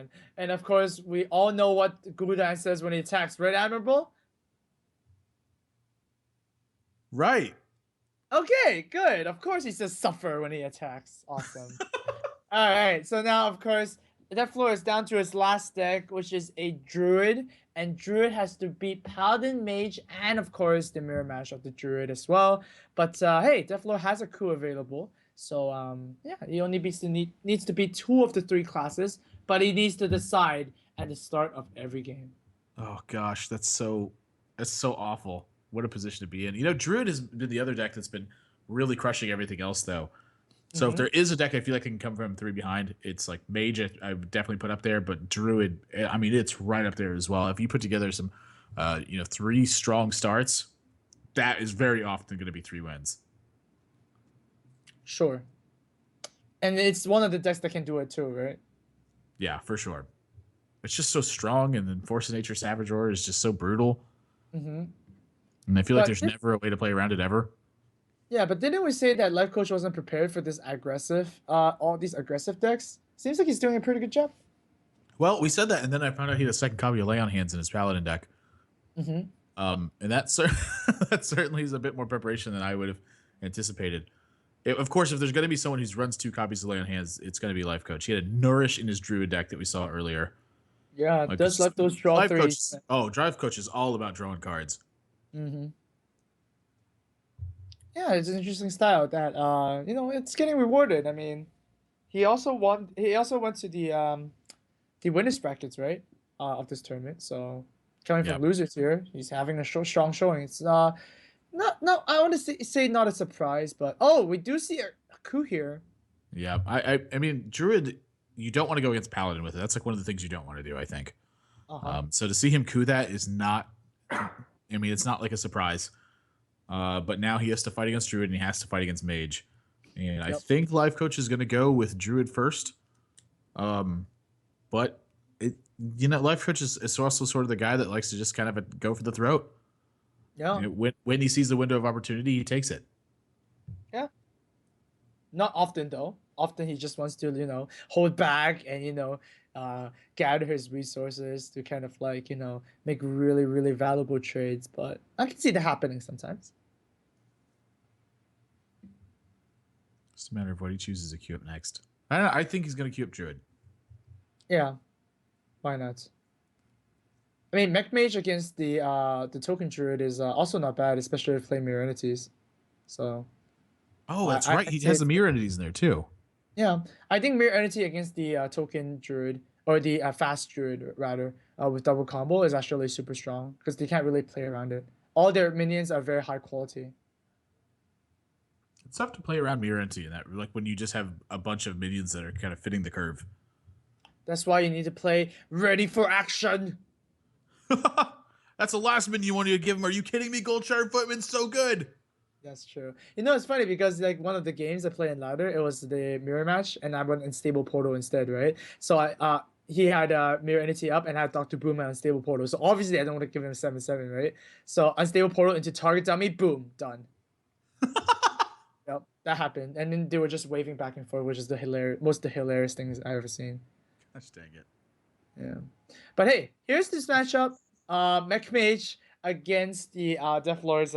man. And of course, we all know what Gul'dan says when he attacks, right, Admirable? Right. Okay, good. Of course he says suffer when he attacks. Awesome. All right, so now, of course, Dethelor is down to his last deck, which is a Druid, and Druid has to beat Paladin, Mage, and of course the mirror match of the Druid as well. But hey, Dethelor has a coup available, so yeah, he only needs to beat 2 of the 3 classes, but he needs to decide at the start of every game. Oh gosh, that's so awful. What a position to be in. Druid has been the other deck that's been really crushing everything else though. So if there is a deck I feel like I can come from 3 behind, it's like Mage I would definitely put up there, but Druid, I mean, it's right up there as well. If you put together some 3 strong starts, that is very often going to be 3 wins. Sure. And it's one of the decks that can do it too, right? Yeah, for sure. It's just so strong, and then Force of Nature Savage Roar is just so brutal. Mm-hmm. And I feel like But there's never a way to play around it ever. yeah, but didn't we say that Lifecoach wasn't prepared for this all these aggressive decks? Seems like he's doing a pretty good job. Well, we said that, and then I found out he had a second copy of Lay on Hands in his Paladin deck. Mm-hmm. And that certainly is a bit more preparation than I would have anticipated. Of course, if there's going to be someone who runs 2 copies of Lay on Hands, it's going to be Lifecoach. He had a Nourish in his Druid deck that we saw earlier. Yeah, Like, does let those draw threes. Drive Coach is all about drawing cards. Mm-hmm. Yeah, it's an interesting style that it's getting rewarded. I mean, he also won. He also went to the winners brackets, right? Of this tournament. So coming from losers here, he's having a strong showing. It's not I want to say not a surprise, but we do see a coup here. Yeah, I mean, Druid, you don't want to go against Paladin with it. That's like one of the things you don't want to do, I think. So to see him coup that is not, I mean, it's not like a surprise. But now he has to fight against Druid and he has to fight against Mage. And I think Lifecoach is going to go with Druid first. But Lifecoach is also sort of the guy that likes to just kind of go for the throat. Yeah. When he sees the window of opportunity, he takes it. Yeah. Not often though. Often he just wants to, hold back and gather his resources to kind of like, make really, really valuable trades. But I can see that happening sometimes. It's a matter of what he chooses to queue up next. I think he's going to queue up Druid. Yeah. Why not? I mean, Mech Mage against the token Druid is also not bad, especially if playing mirror entities. So. Oh, that's right. He has the mirror entities in there too. Yeah, I think mirror entity against the token Druid or the fast Druid rather with double combo is actually super strong because they can't really play around it. All their minions are very high quality. It's tough to play around mirror entity in that, like when you just have a bunch of minions that are kind of fitting the curve. That's why you need to play ready for action. That's the last minion you wanted to give him. Are you kidding me? Gold Shard Footman's so good. That's true. It's funny because like one of the games I played in ladder, it was the mirror match, and I went Unstable Portal instead, right? So he had mirror entity up and had Dr. Boom and Unstable Portal. So obviously I don't want to give him 7/7, right? So Unstable Portal into target dummy, boom, done. Yep, that happened, and then they were just waving back and forth, which is the hilarious things I've ever seen. Gosh dang it. Yeah, but hey, here's this matchup: Mech Mage against the Dethelor's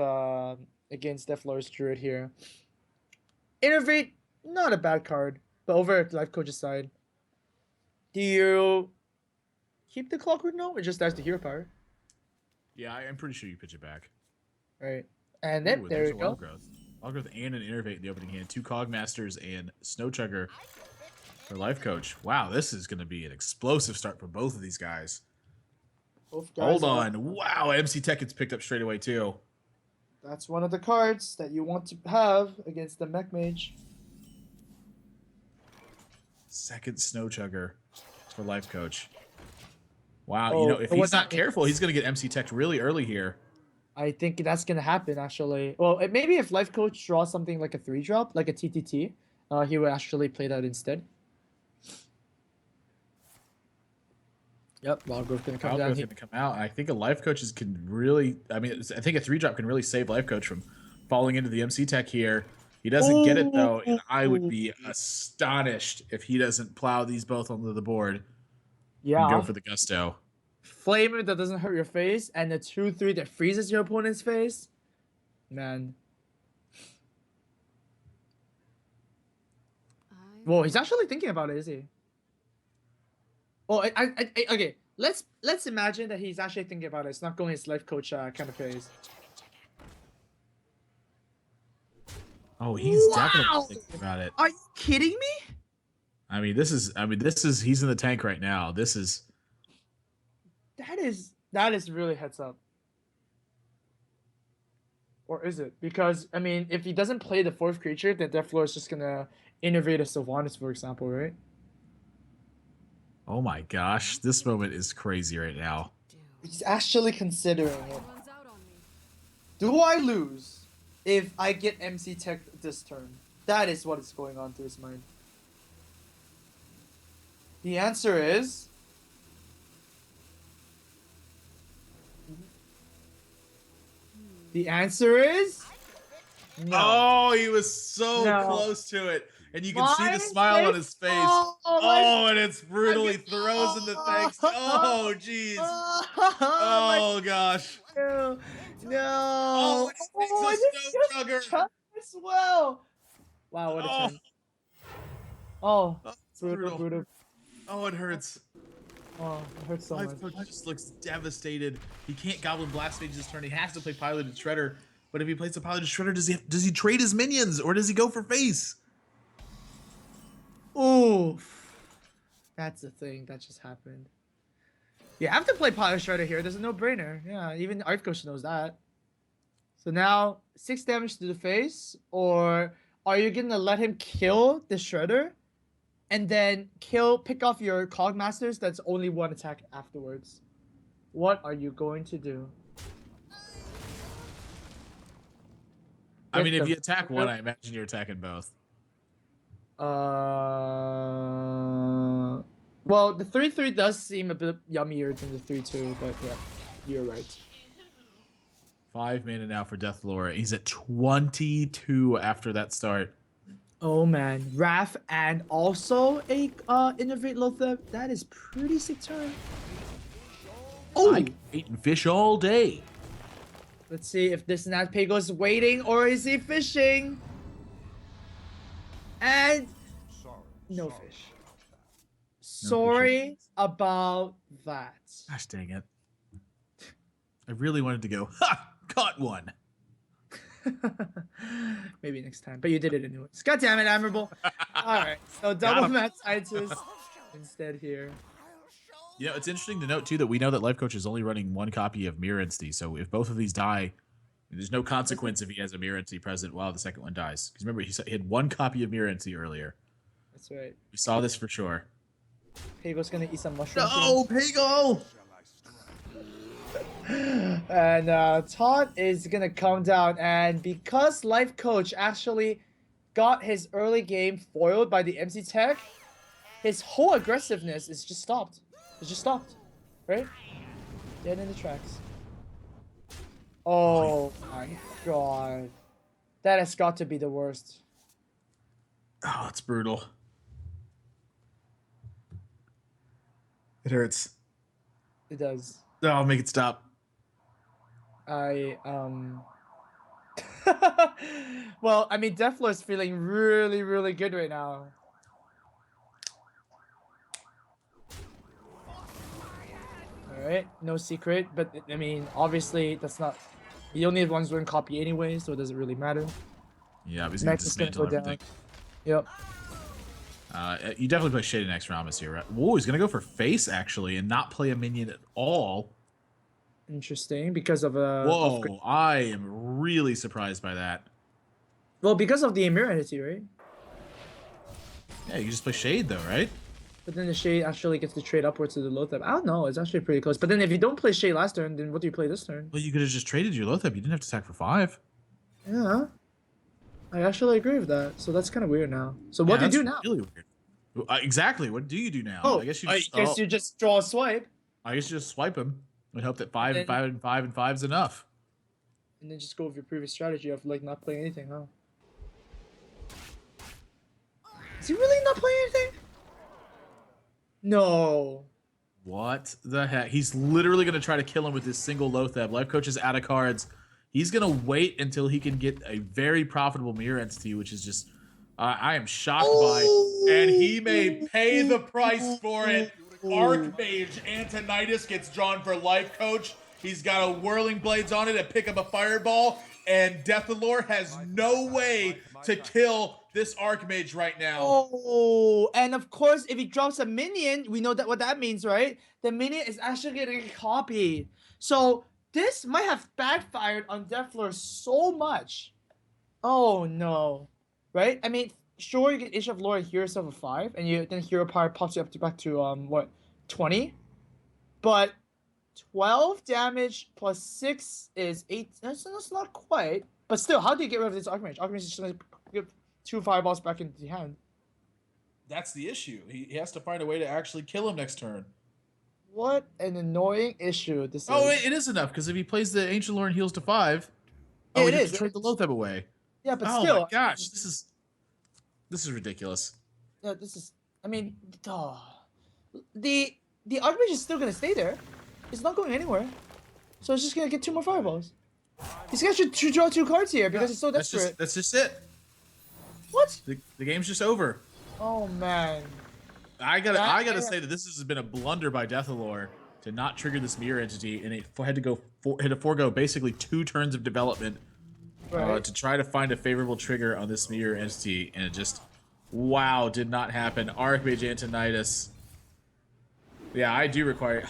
Druid here. Innervate, not a bad card, but over at Lifecoach's side, do you keep the Clockwork Gnome or just dies the hero power? Yeah, I'm pretty sure you pitch it back. Right, and then there you go. Wild Growth and an Innervate in the opening hand. 2 Cogmasters and Snow Chugger for Lifecoach. Wow, this is going to be an explosive start for both of these guys. Hold on. Wow, MC Tech gets picked up straight away too. That's one of the cards that you want to have against the Mech Mage. Second Snow Chugger for Lifecoach. Wow, if he's not careful, he's going to get MC Tech really early here. I think that's going to happen, actually. Well, maybe if Lifecoach draws something like a 3-drop, like a TTT, he would actually play that instead. Yep, Wild Growth going to come down here. Going to come out. I think a Lifecoach can really... I mean, I think a 3-drop can really save Lifecoach from falling into the MC Tech here. He doesn't get it, though, and I would be astonished if he doesn't plow these both onto the board. and go Yeah. for the gusto. Flamer that doesn't hurt your face, and the 2/3 that freezes your opponent's face. Man. Whoa, he's actually thinking about it, is he? Oh, okay. Let's imagine that he's actually thinking about it. It's not going his life coach kind of phase. Oh, he's definitely Wow! thinking about it. Are you kidding me? This is he's in the tank right now. This is That is really heads up. Or is it? Because I mean, if he doesn't play the 4th creature, then Dethelor is just gonna innovate a Sylvanas, for example, right? oh my gosh, this moment is crazy right now. He's actually considering it. Do I lose if I get MC Tech this turn? That is what is going on through his mind. The answer is... The answer is... No. Oh, he was so No. close to it. And you can see the smile face? on his face. Oh, And it's brutal. He throws in the thanks. Oh, jeez. Oh, gosh. No. Oh, Oh, it's a stone chugger. as well. Wow, what a turn. Oh, brutal. brutal. Oh, it hurts. Oh, it hurts so much. Lifecoach just looks devastated. He can't Goblin Blast Mage this turn. He has to play Piloted Shredder. But if he plays the Piloted Shredder, does he trade his minions or does he go for face? Oof. That's the thing that just happened. You have to play Pilot Shredder here. There's a no-brainer. Yeah, even HearthVoDs knows that. So now, 6 damage to the face, or are you gonna let him kill the Shredder, and then pick off your Cogmasters? That's only 1 attack afterwards. What are you going to do? I mean, if you attack one, I imagine you're attacking both. Well, the 3/3 does seem a bit yummier than the 3/2, but yeah, you're right. 5 mana now for Dethelor. He's at 22 after that start. Oh man, Wrath and also a Innovate Lothar. That is pretty sick turn. Oh, I'm eating fish all day. Let's see if this Natpago's waiting or is he fishing? And no fish. Sorry about that. Gosh dang it. I really wanted to go, ha! Caught one. Maybe next time, but you did it anyways. God damn it, admirable. Alright, so double Matitis instead here. You know, it's interesting to note too that we know that Lifecoach is only running 1 copy of Mirror Entity, so if both of these die, there's no consequence if he has a Mirror Entity present while the second one dies. Because remember, he had 1 copy of Mirror Entity earlier. That's right. We saw this for sure. Pago's gonna eat some mushrooms. No, Pago! And Todd is gonna come down, and because Lifecoach actually got his early game foiled by the MC Tech, his whole aggressiveness is just stopped. It's just stopped, right? Dead in the tracks. Oh my god. That has got to be the worst. Oh, it's brutal. It hurts. It does. No, I'll make it stop. Well, I mean, Dethelor is feeling really, really good right now. Alright, no secret, but I mean, obviously, that's not... You only have 1 copy anyway, so it doesn't really matter. Yeah, he's going to dismantle everything. Yep. You definitely play Shade next Ramus here, right? Whoa, he's going to go for face, actually, and not play a minion at all. Interesting, because of a... Whoa, I am really surprised by that. Well, because of the immunity, right? Yeah, you just play Shade, though, right? But then the Shade actually gets to trade upwards to the Lothab. I don't know, it's actually pretty close. But then if you don't play Shade last turn, then what do you play this turn? Well, you could have just traded your Lothab. You didn't have to attack for 5. Yeah. I actually agree with that. So that's kind of weird now. So what do you do now? Really weird. Exactly. What do you do now? Oh, I guess you just draw a swipe. I guess you just swipe him and hope that 5 and 5 and 5 and 5 is enough. And then just go with your previous strategy of like not playing anything, huh? Is he really not playing anything? No. What the heck? He's literally going to try to kill him with this single Lotheb. Lifecoach is out of cards. He's going to wait until he can get a very profitable mirror entity, which is just, I am shocked by. And he may pay the price for it. Archmage Antonidas gets drawn for Lifecoach. He's got a Whirling Blades on it and pick up a Fireball. And Dethelor has no way to kill this Archmage right now. Oh, and of course, if he drops a minion, we know that what that means, right? The minion is actually getting copied. So this might have backfired on Dethelor so much. Oh no, right? I mean, sure, you get Age of Lore and heal yourself a 5, and then Hero Power pops you up to back to what, 20? But 12 damage plus 6 is 8. That's not quite. But still, how do you get rid of this Archmage? Archmage is just going to give 2 fireballs back into the hand. That's the issue. He has to find a way to actually kill him next turn. What an annoying issue this Oh, is. it is enough, because if he plays the Ancient Lore and heals to 5, Yeah, oh, he has to trade the Lotheb away. Yeah, but oh still. My gosh, this is ridiculous. Yeah, this is. I mean, the Archmage is still gonna stay there. It's not going anywhere. So it's just gonna get 2 more fireballs. He's gonna to draw 2 cards here because he's so desperate. That's just it. What? The game's just over. Oh man. I gotta say that this has been a blunder by Dethelor to not trigger this mirror entity, and it had to forego basically 2 turns of development to try to find a favorable trigger on this mirror entity, and it just, wow, did not happen. Archmage Antonidas. Yeah, I do require,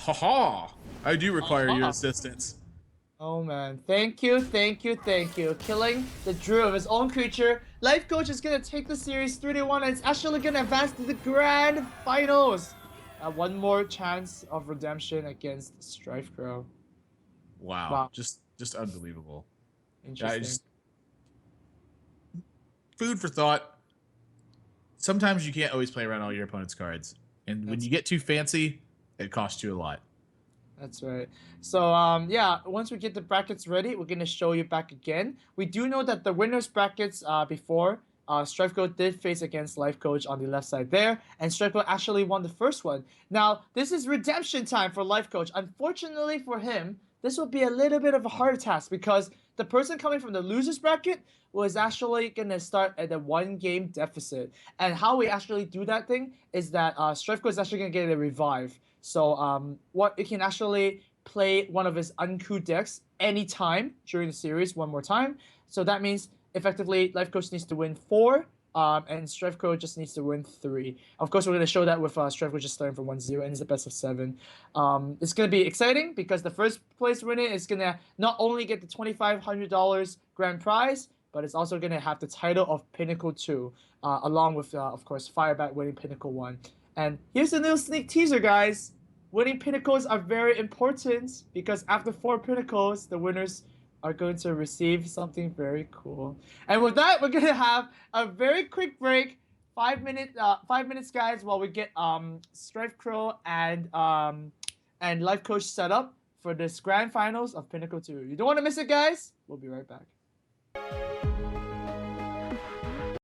I do require your assistance. Oh man, thank you. Killing the Druid of his own creature. Lifecoach is gonna take the series 3-1, and it's actually gonna advance to the grand finals. One more chance of redemption against Strifecrow. Wow. Just unbelievable. Interesting. Food for thought. Sometimes you can't always play around all your opponent's cards, and when you get too fancy, it costs you a lot. That's right. So, yeah, once we get the brackets ready, we're going to show you back again. We do know that the winners brackets before, Strifecrow did face against Lifecoach on the left side there, and Strifecrow actually won the first one. Now, this is redemption time for Lifecoach. Unfortunately for him, this will be a little bit of a hard task because the person coming from the losers bracket was actually going to start at a 1-game deficit. And how we actually do that thing is that Strifecrow is actually going to get a revive. So what it can actually play one of his uncouth decks anytime during the series one more time. So that means effectively Lifecoach needs to win 4, and Strifecrow just needs to win 3. Of course, we're going to show that with Strifecrow just starting from 1-0, and it's a best of 7. It's going to be exciting because the first place winner is going to not only get the $2,500 grand prize, but it's also going to have the title of Pinnacle 2, along with, of course, Firebat winning Pinnacle 1. And here's a little sneak teaser, guys. Winning Pinnacles are very important because after 4 Pinnacles, the winners are going to receive something very cool. And with that, we're going to have a very quick break, 5 minutes, guys, while we get Strifecrow and Lifecoach set up for this grand finals of Pinnacle 2. You don't want to miss it, guys. We'll be right back.